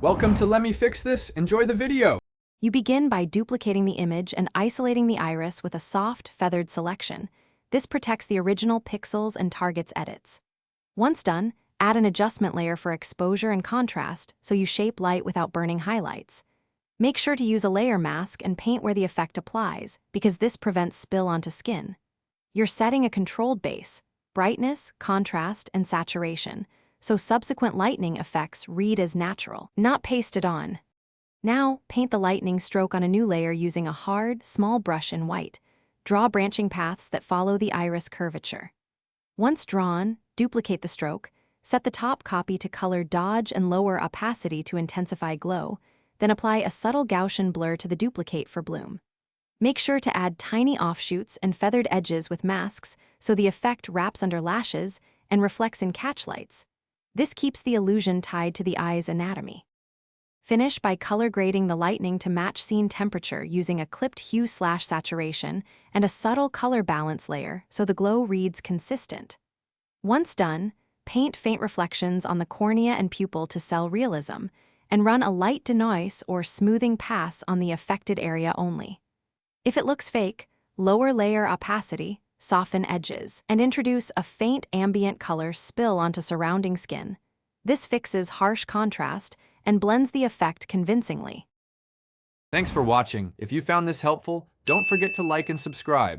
Welcome to Let Me Fix This. Enjoy the video. You begin by duplicating the image and isolating the iris with a soft, feathered selection. This protects the original pixels and targets edits. Once done, add an adjustment layer for exposure and contrast so you shape light without burning highlights. Make sure to use a layer mask and paint where the effect applies, because this prevents spill onto skin. You're setting a controlled base, brightness, contrast, and saturation, so subsequent lightning effects read as natural, not pasted on. Now, paint the lightning stroke on a new layer using a hard, small brush in white. Draw branching paths that follow the iris curvature. Once drawn, duplicate the stroke, set the top copy to color dodge and lower opacity to intensify glow, then apply a subtle Gaussian blur to the duplicate for bloom. Make sure to add tiny offshoots and feathered edges with masks so the effect wraps under lashes and reflects in catchlights. This keeps the illusion tied to the eye's anatomy. Finish by color grading the lightning to match scene temperature using a clipped hue/saturation and a subtle color balance layer so the glow reads consistent. Once done, paint faint reflections on the cornea and pupil to sell realism, and run a light denoise or smoothing pass on the affected area only. If it looks fake, lower layer opacity, soften edges, and introduce a faint ambient color spill onto surrounding skin. This fixes harsh contrast and blends the effect convincingly. Thanks for watching. If you found this helpful, don't forget to like and subscribe.